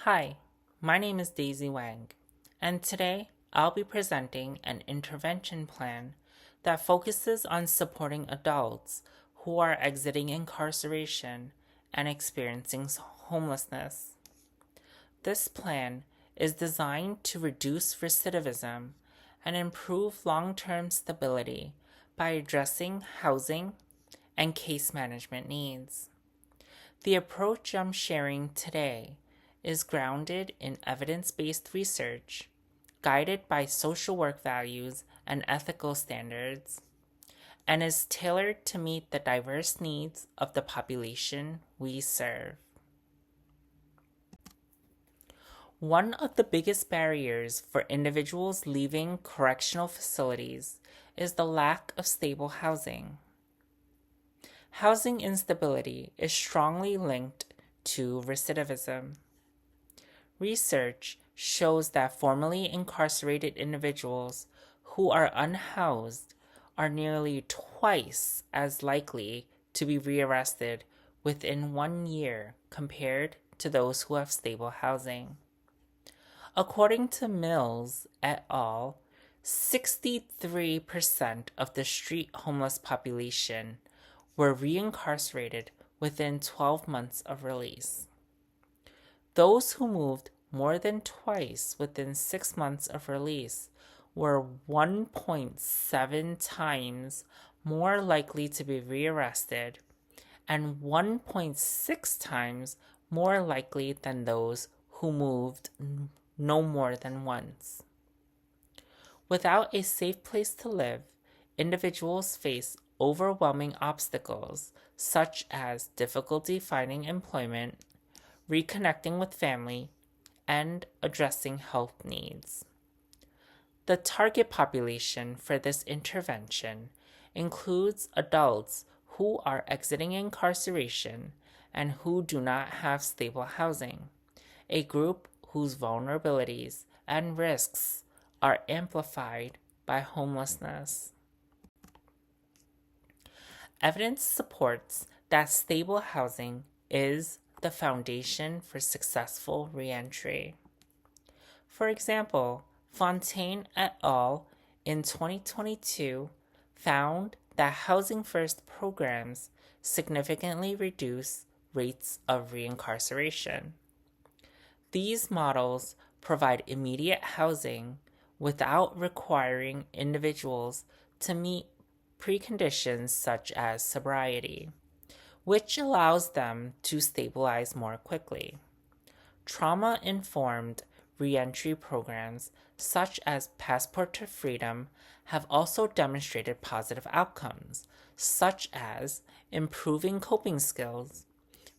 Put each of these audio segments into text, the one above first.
Hi, my name is Daisy Wang, and today I'll be presenting an intervention plan that focuses on supporting adults who are exiting incarceration and experiencing homelessness. This plan is designed to reduce recidivism and improve long-term stability by addressing housing and case management needs. The approach I'm sharing today is grounded in evidence-based research, guided by social work values and ethical standards, and is tailored to meet the diverse needs of the population we serve. One of the biggest barriers for individuals leaving correctional facilities is the lack of stable housing. Housing instability is strongly linked to recidivism. Research shows that formerly incarcerated individuals who are unhoused are nearly twice as likely to be rearrested within 1 year compared to those who have stable housing. According to Mills et al., 63% of the street homeless population were reincarcerated within 12 months of release. Those who moved more than twice within 6 months of release were 1.7 times more likely to be rearrested and 1.6 times more likely than those who moved no more than once. Without a safe place to live, individuals face overwhelming obstacles such as difficulty finding employment, reconnecting with family, and addressing health needs. The target population for this intervention includes adults who are exiting incarceration and who do not have stable housing, a group whose vulnerabilities and risks are amplified by homelessness. Evidence supports that stable housing is the foundation for successful reentry. For example, Fontaine et al. In 2022 found that Housing First programs significantly reduce rates of reincarceration. These models provide immediate housing without requiring individuals to meet preconditions such as sobriety, which allows them to stabilize more quickly. Trauma-informed reentry programs such as Passport to Freedom have also demonstrated positive outcomes, such as improving coping skills,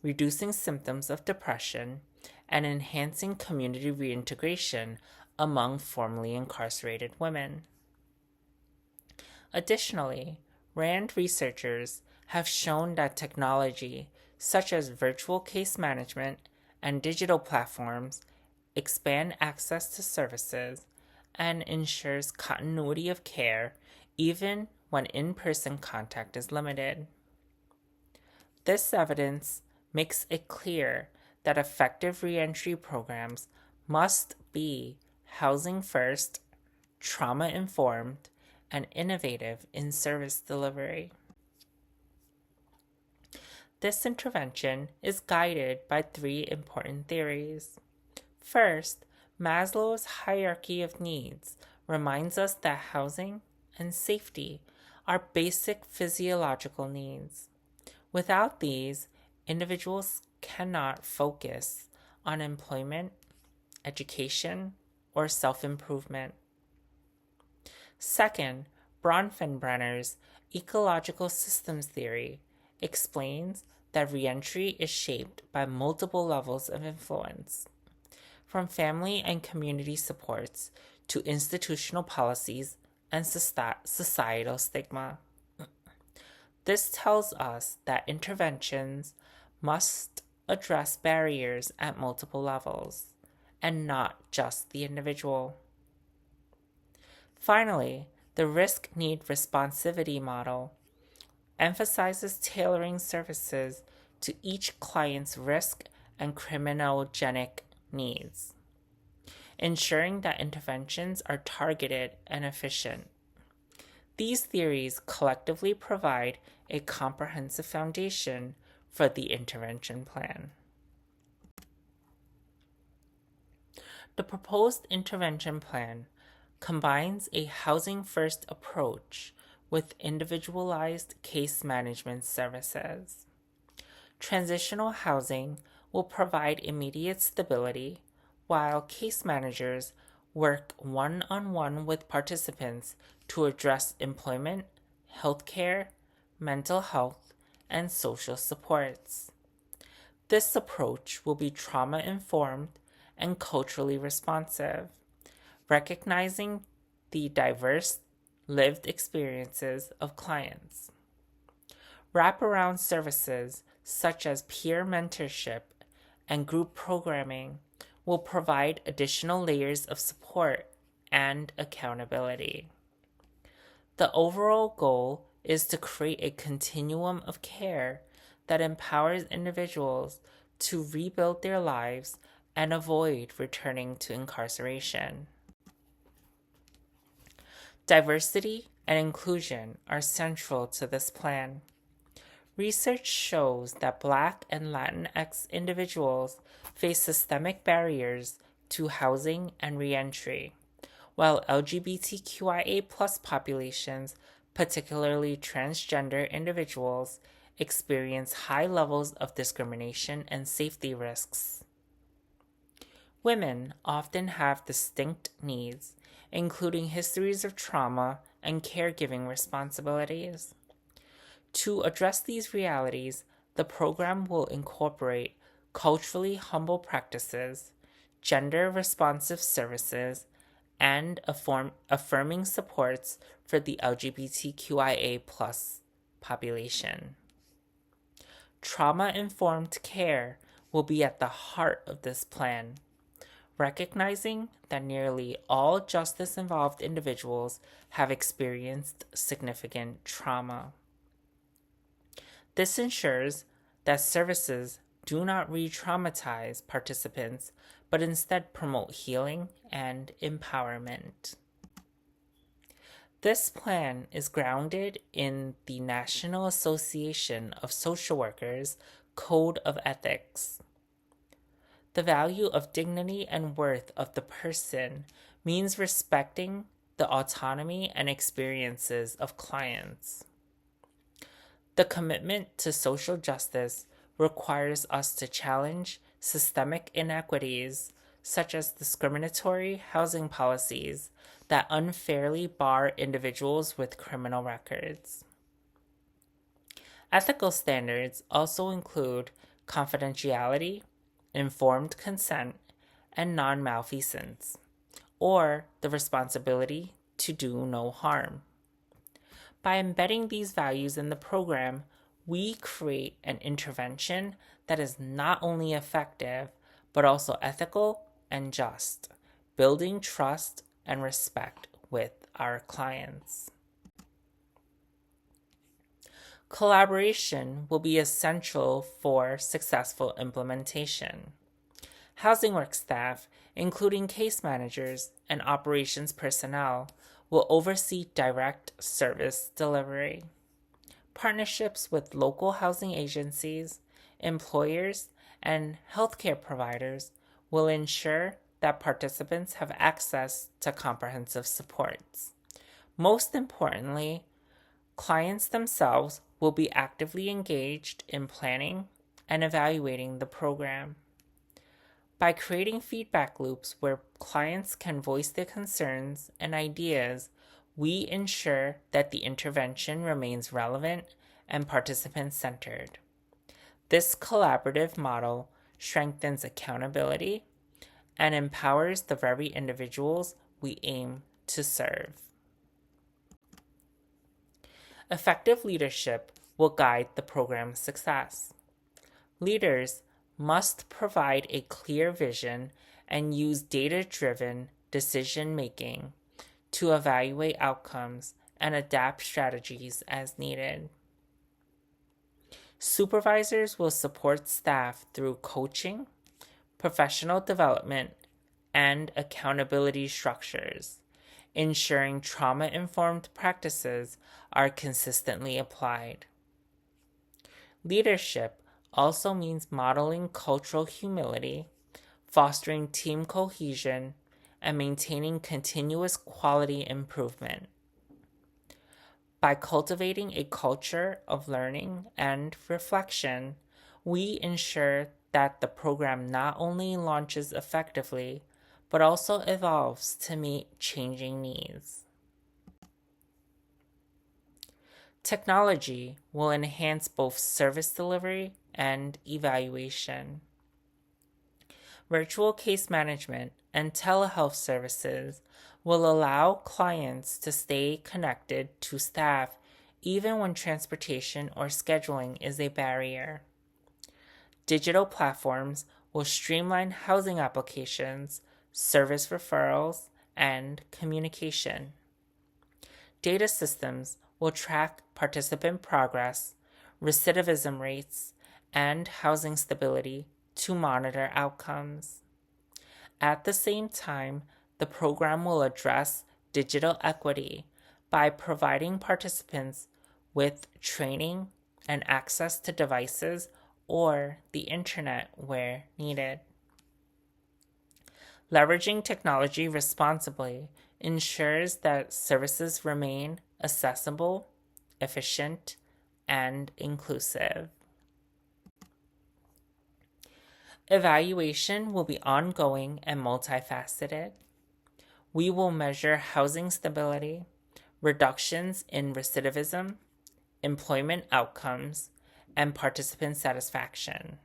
reducing symptoms of depression, and enhancing community reintegration among formerly incarcerated women. Additionally, RAND researchers have shown that technology such as virtual case management and digital platforms expand access to services and ensures continuity of care even when in-person contact is limited. This evidence makes it clear that effective reentry programs must be housing first, trauma-informed, and innovative in service delivery. This intervention is guided by 3 important theories. First, Maslow's hierarchy of needs reminds us that housing and safety are basic physiological needs. Without these, individuals cannot focus on employment, education, or self-improvement. Second, Bronfenbrenner's ecological systems theory explains that reentry is shaped by multiple levels of influence, from family and community supports to institutional policies and societal stigma. This tells us that interventions must address barriers at multiple levels, and not just the individual. Finally, the risk-need responsivity model emphasizes tailoring services to each client's risk and criminogenic needs, ensuring that interventions are targeted and efficient. These theories collectively provide a comprehensive foundation for the intervention plan. The proposed intervention plan combines a housing-first approach with individualized case management services. Transitional housing will provide immediate stability, while case managers work one-on-one with participants to address employment, healthcare, mental health, and social supports. This approach will be trauma-informed and culturally responsive, recognizing the diverse lived experiences of clients. Wraparound services such as peer mentorship and group programming will provide additional layers of support and accountability. The overall goal is to create a continuum of care that empowers individuals to rebuild their lives and avoid returning to incarceration. Diversity and inclusion are central to this plan. Research shows that Black and Latinx individuals face systemic barriers to housing and reentry, while LGBTQIA+ populations, particularly transgender individuals, experience high levels of discrimination and safety risks. Women often have distinct needs, including histories of trauma and caregiving responsibilities. To address these realities, the program will incorporate culturally humble practices, gender-responsive services, and affirming supports for the LGBTQIA+ population. Trauma-informed care will be at the heart of this plan, recognizing that nearly all justice-involved individuals have experienced significant trauma. This ensures that services do not re-traumatize participants, but instead promote healing and empowerment. This plan is grounded in the National Association of Social Workers Code of Ethics. The value of dignity and worth of the person means respecting the autonomy and experiences of clients. The commitment to social justice requires us to challenge systemic inequities such as discriminatory housing policies that unfairly bar individuals with criminal records. Ethical standards also include confidentiality, informed consent, and non-malfeasance, or the responsibility to do no harm. By embedding these values in the program, we create an intervention that is not only effective, but also ethical and just, building trust and respect with our clients. Collaboration will be essential for successful implementation. Housing work staff, including case managers and operations personnel, will oversee direct service delivery. Partnerships with local housing agencies, employers, and healthcare providers will ensure that participants have access to comprehensive supports. Most importantly, clients themselves will be actively engaged in planning and evaluating the program. By creating feedback loops where clients can voice their concerns and ideas, we ensure that the intervention remains relevant and participant-centered. This collaborative model strengthens accountability and empowers the very individuals we aim to serve. Effective leadership will guide the program's success. Leaders must provide a clear vision and use data-driven decision-making to evaluate outcomes and adapt strategies as needed. Supervisors will support staff through coaching, professional development, and accountability structures, ensuring trauma-informed practices are consistently applied. Leadership also means modeling cultural humility, fostering team cohesion, and maintaining continuous quality improvement. By cultivating a culture of learning and reflection, we ensure that the program not only launches effectively, but also evolves to meet changing needs. Technology will enhance both service delivery and evaluation. Virtual case management and telehealth services will allow clients to stay connected to staff even when transportation or scheduling is a barrier. Digital platforms will streamline housing applications, service referrals, and communication. Data systems will track participant progress, recidivism rates, and housing stability to monitor outcomes. At the same time, the program will address digital equity by providing participants with training and access to devices or the internet where needed. Leveraging technology responsibly ensures that services remain accessible, efficient, and inclusive. Evaluation will be ongoing and multifaceted. We will measure housing stability, reductions in recidivism, employment outcomes, and participant satisfaction.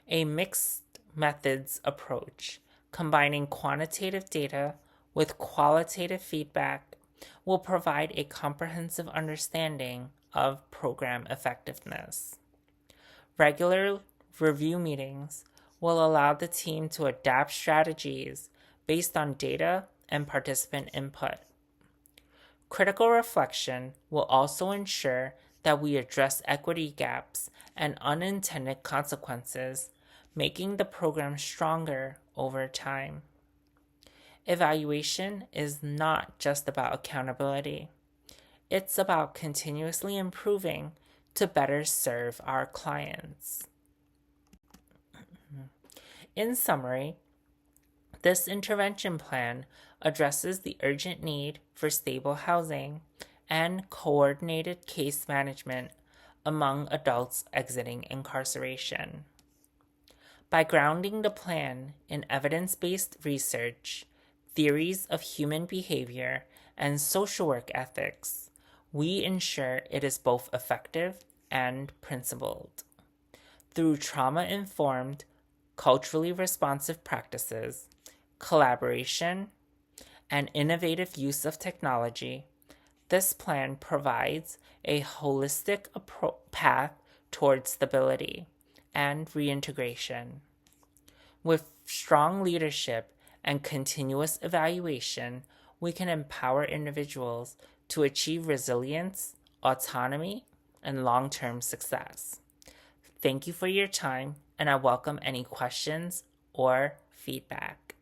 A mixed methods approach, combining quantitative data with qualitative feedback, will provide a comprehensive understanding of program effectiveness. Regular review meetings will allow the team to adapt strategies based on data and participant input. Critical reflection will also ensure that we address equity gaps and unintended consequences, making the program stronger over time. Evaluation is not just about accountability. It's about continuously improving to better serve our clients. In summary, this intervention plan addresses the urgent need for stable housing and coordinated case management among adults exiting incarceration. By grounding the plan in evidence-based research, theories of human behavior, and social work ethics, we ensure it is both effective and principled. Through trauma-informed, culturally responsive practices, collaboration, and innovative use of technology, this plan provides a holistic path towards stability and reintegration. With strong leadership and continuous evaluation, we can empower individuals to achieve resilience, autonomy, and long-term success. Thank you for your time, and I welcome any questions or feedback.